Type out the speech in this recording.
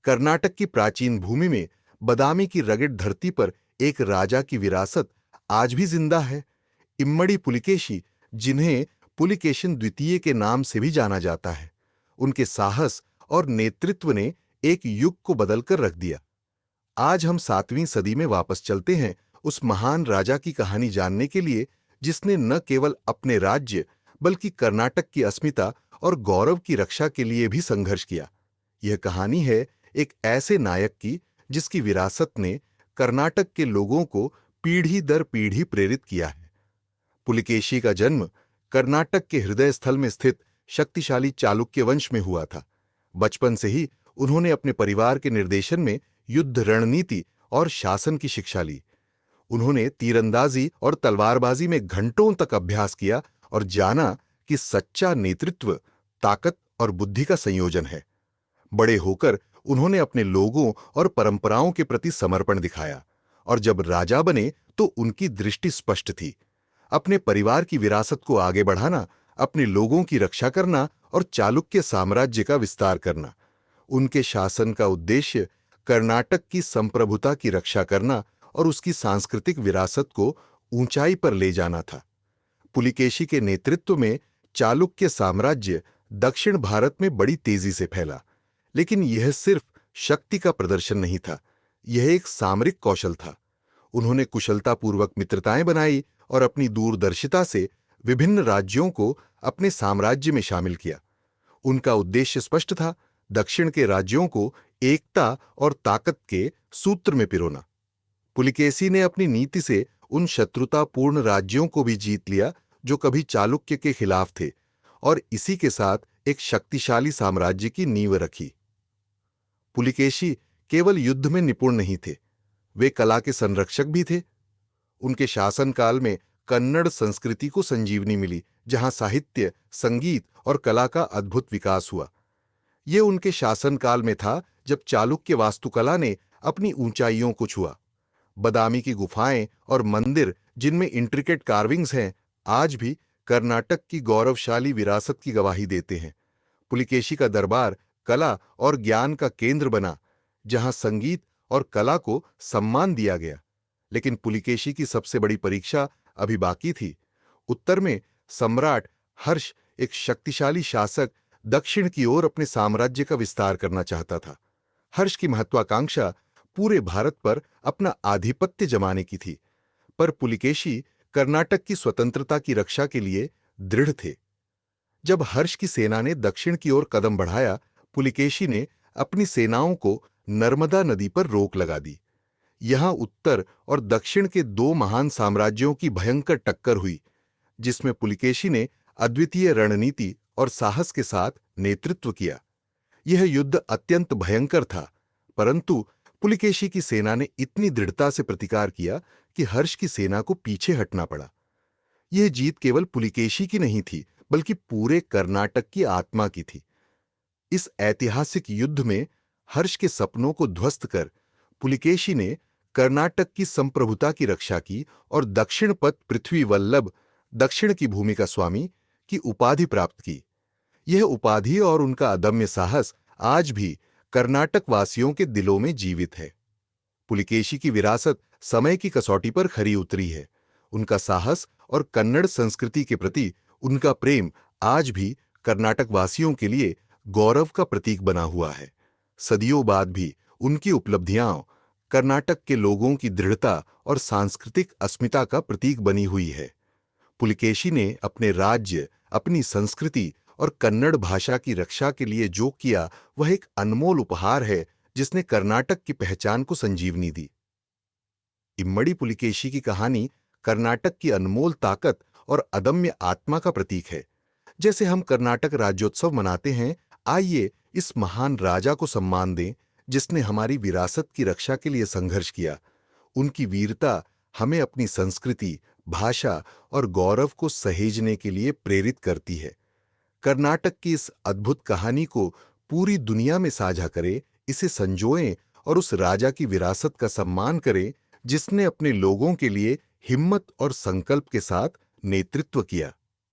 कर्नाटक की प्राचीन भूमि में बदामी की रगड़ धरती पर एक राजा की विरासत आज भी जिंदा है। इम्मड़ी पुलिकेशी, जिन्हें पुलिकेशिन द्वितीय के नाम से भी जाना जाता है, उनके साहस और नेतृत्व ने एक युग को बदलकर रख दिया। आज हम 7वीं सदी में वापस चलते हैं, उस महान राजा की कहानी जानने के लिए जिसने न केवल अपने राज्य बल्कि कर्नाटक की अस्मिता और गौरव की रक्षा के लिए भी संघर्ष किया। यह कहानी है एक ऐसे नायक की जिसकी विरासत ने कर्नाटक के लोगों को पीढ़ी दर पीढ़ी प्रेरित किया है। पुलिकेशी का जन्म कर्नाटक के हृदय स्थल में स्थित शक्तिशाली चालुक्य वंश में हुआ था। बचपन से ही उन्होंने अपने परिवार के निर्देशन में युद्ध रणनीति और शासन की शिक्षा ली। उन्होंने तीरंदाजी और तलवारबाजी में घंटों तक अभ्यास किया और जाना कि सच्चा नेतृत्व ताकत और बुद्धि का संयोजन है। बड़े होकर उन्होंने अपने लोगों और परंपराओं के प्रति समर्पण दिखाया और जब राजा बने तो उनकी दृष्टि स्पष्ट थी। अपने परिवार की विरासत को आगे बढ़ाना, अपने लोगों की रक्षा करना और चालुक्य साम्राज्य का विस्तार करना। उनके शासन का उद्देश्य कर्नाटक की संप्रभुता की रक्षा करना और उसकी सांस्कृतिक विरासत को ऊंचाई पर ले जाना था। पुलिकेशी के नेतृत्व में चालुक्य साम्राज्य दक्षिण भारत में बड़ी तेजी से फैला, लेकिन यह सिर्फ शक्ति का प्रदर्शन नहीं था, यह एक सामरिक कौशल था। उन्होंने कुशलतापूर्वक मित्रताएं बनाई और अपनी दूरदर्शिता से विभिन्न राज्यों को अपने साम्राज्य में शामिल किया। उनका उद्देश्य स्पष्ट था, दक्षिण के राज्यों को एकता और ताकत के सूत्र में पिरोना। पुलिकेशी ने अपनी नीति से उन शत्रुतापूर्ण राज्यों को भी जीत लिया जो कभी चालुक्य के खिलाफ थे, और इसी के साथ एक शक्तिशाली साम्राज्य की नींव रखी। पुलिकेशी केवल युद्ध में निपुण नहीं थे, वे कला के संरक्षक भी थे। उनके शासनकाल में कन्नड़ संस्कृति को संजीवनी मिली, जहां साहित्य, संगीत और कला का अद्भुत विकास हुआ। यह उनके शासनकाल में था जब चालुक्य वास्तुकला ने अपनी ऊंचाइयों को छुआ। बदामी की गुफाएं और मंदिर जिनमें इंट्रिकेट कार्विंग्स हैं, आज भी कर्नाटक की गौरवशाली विरासत की गवाही देते हैं। पुलिकेशी का दरबार कला और ज्ञान का केंद्र बना, जहां संगीत और कला को सम्मान दिया गया। लेकिन पुलिकेशी की सबसे बड़ी परीक्षा अभी बाकी थी। उत्तर में सम्राट हर्ष, एक शक्तिशाली शासक, दक्षिण की ओर अपने साम्राज्य का विस्तार करना चाहता था। हर्ष की महत्वाकांक्षा पूरे भारत पर अपना आधिपत्य जमाने की थी, पर पुलिकेशी कर्नाटक की स्वतंत्रता की रक्षा के लिए दृढ़ थे। जब हर्ष की सेना ने दक्षिण की ओर कदम बढ़ाया, पुलिकेशी ने अपनी सेनाओं को नर्मदा नदी पर रोक लगा दी। यहां उत्तर और दक्षिण के दो महान साम्राज्यों की भयंकर टक्कर हुई, जिसमें पुलिकेशी ने अद्वितीय रणनीति और साहस के साथ नेतृत्व किया। यह युद्ध अत्यंत भयंकर था, परंतु पुलिकेशी की सेना ने इतनी दृढ़ता से प्रतिकार किया कि हर्ष की सेना को पीछे हटना पड़ा। यह जीत केवल पुलिकेशी की नहीं थी, बल्कि पूरे कर्नाटक की आत्मा की थी। इस ऐतिहासिक युद्ध में हर्ष के सपनों को ध्वस्त कर पुलिकेशी ने कर्नाटक की संप्रभुता की रक्षा की और दक्षिण पथ पृथ्वी वल्लभ, दक्षिण की भूमि का स्वामी, की उपाधि प्राप्त की। यह उपाधि और उनका अदम्य साहस आज भी कर्नाटक वासियों के दिलों में जीवित है। पुलिकेशी की विरासत समय की कसौटी पर खरी उतरी है। उनका साहस और कन्नड़ संस्कृति के प्रति उनका प्रेम आज भी कर्नाटक वासियों के लिए गौरव का प्रतीक बना हुआ है। सदियों बाद भी उनकी उपलब्धियां कर्नाटक के लोगों की दृढ़ता और सांस्कृतिक अस्मिता का प्रतीक बनी हुई है। पुलिकेशी ने अपने राज्य, अपनी संस्कृति और कन्नड़ भाषा की रक्षा के लिए जो किया, वह एक अनमोल उपहार है जिसने कर्नाटक की पहचान को संजीवनी दी। इम्मड़ी पुलिकेशी की कहानी कर्नाटक की अनमोल ताकत और अदम्य आत्मा का प्रतीक है। जैसे हम कर्नाटक राज्योत्सव मनाते हैं, आइए इस महान राजा को सम्मान दें जिसने हमारी विरासत की रक्षा के लिए संघर्ष किया। उनकी वीरता हमें अपनी संस्कृति, भाषा और गौरव को सहेजने के लिए प्रेरित करती है। कर्नाटक की इस अद्भुत कहानी को पूरी दुनिया में साझा करें, इसे संजोएं और उस राजा की विरासत का सम्मान करें जिसने अपने लोगों के लिए हिम्मत और संकल्प के साथ नेतृत्व किया।